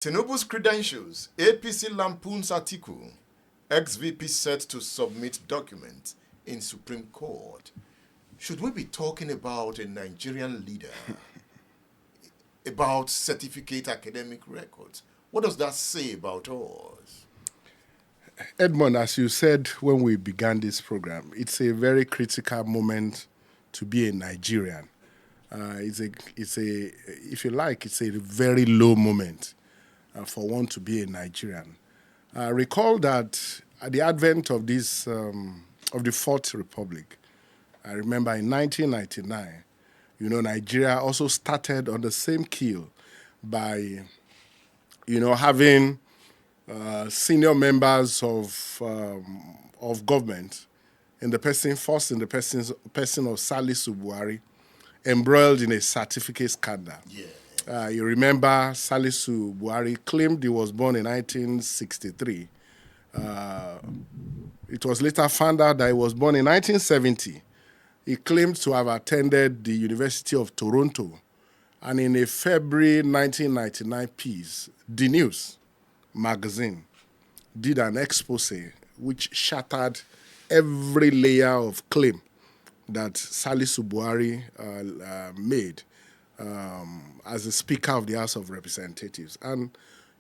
Tinubu's credentials, APC lampoons article, ex-VP set to submit document in Supreme Court. Should we be talking about a Nigerian leader, about certificate academic records? What does that say about us? Edmond, as you said when we began this program, it's a very critical moment to be a Nigerian. It's a, if you like, it's a very low moment for one to be a Nigerian. Recall that at the advent of this, of the Fourth Republic, I remember in 1999, Nigeria also started on the same keel by, having senior members of government in the person of Salisu Buhari embroiled in a certificate scandal. Yeah. You remember Salisu Buhari claimed he was born in 1963. It was later found out that he was born in 1970. He claimed to have attended the University of Toronto. And in a February 1999 piece, The News magazine did an expose which shattered every layer of claim that Salisu Buhari made as the Speaker of the House of Representatives. And,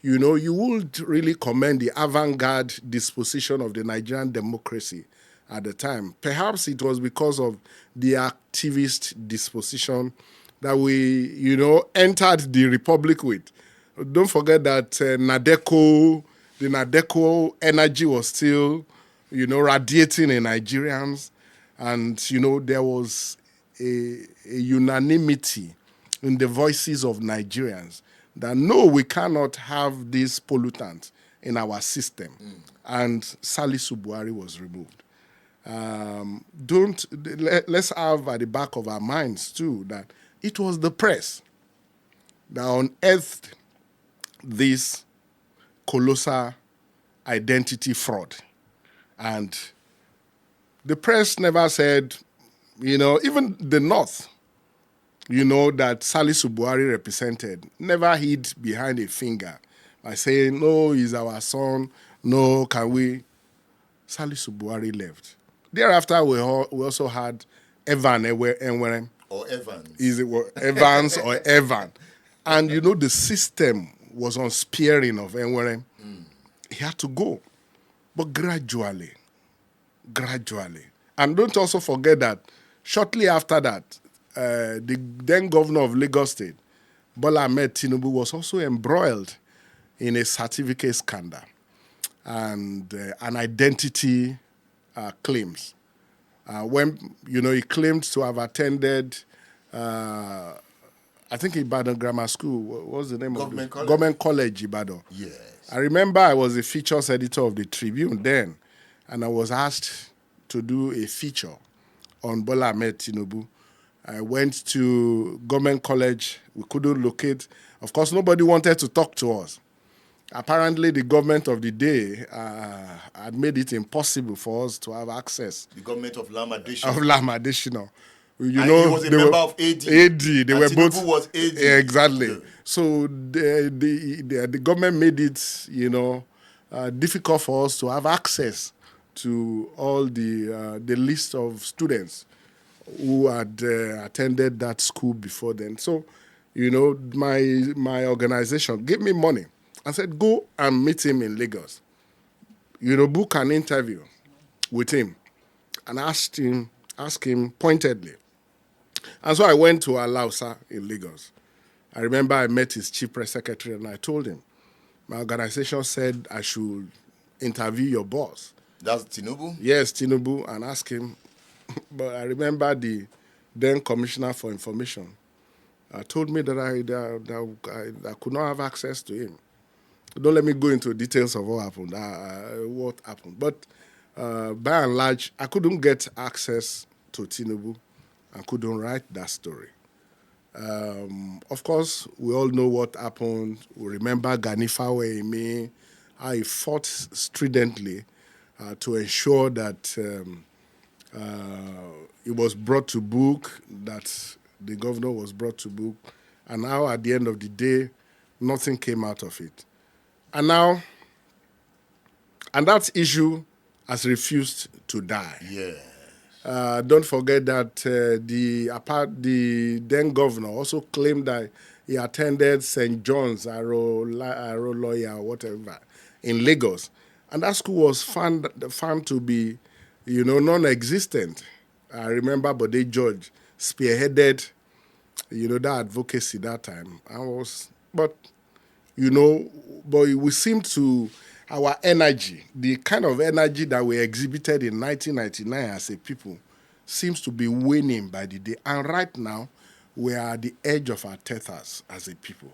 you would really commend the avant-garde disposition of the Nigerian democracy at the time. Perhaps it was because of the activist disposition that we, entered the republic with. Don't forget that the Nadeco energy was still, radiating in Nigerians. And, there was a unanimity in the voices of Nigerians that, no, we cannot have this pollutant in our system. And Salisu Buhari was removed. Let's have at the back of our minds, too, that it was the press that unearthed this colossal identity fraud. And the press never said, even the North, that Salisu Buhari represented, never hid behind a finger by saying, no, he's our son, no, can we? Salisu Buhari left. Thereafter, we also had Evan Enwerem. Or Evans. Evans or Evan. And, the system was unsparing of Enwerem. He had to go. But gradually. And don't also forget that shortly after that, the then governor of Lagos State, Bola Ahmed Tinubu, was also embroiled in a certificate scandal and an identity claims. When, he claimed to have attended, I think Ibadan Grammar School. What was the name Government of it? College. Government College, Ibadan. Yes. I remember I was a features editor of the Tribune then, and I was asked to do a feature on Bola Ahmed Tinubu. I went to Government College. We couldn't locate. Of course, nobody wanted to talk to us. Apparently, the government of the day had made it impossible for us to have access. The government of Lam Addition. He was a member of AD. They were Tinubu both. Was AD. Exactly. Yeah. So the government made it, difficult for us to have access to all the list of students who had attended that school before then. So, my organization gave me money and said, go and meet him in Lagos. Book an interview with him and ask him pointedly. And so I went to Alausa in Lagos. I remember I met his chief press secretary and I told him, my organization said I should interview your boss. That's Tinubu? Yes, Tinubu, and ask him. But I remember the then Commissioner for Information told me that I could not have access to him. Don't let me go into details of what happened. But by and large, I couldn't get access to Tinubu and couldn't write that story. Of course, we all know what happened. We remember Ganifa Wehime, how he fought stridently to ensure that it was brought to book, that the governor was brought to book, and how at the end of the day, nothing came out of it. And now, and that issue has refused to die. Yeah. Don't forget that the then governor also claimed that he attended St. John's Aroloya or whatever in Lagos, and that school was found to be, non-existent. I remember Bode George spearheaded, that advocacy that time. But we seem to, our energy, the kind of energy that we exhibited in 1999 as a people, seems to be waning by the day. And right now, we are at the edge of our tethers as a people.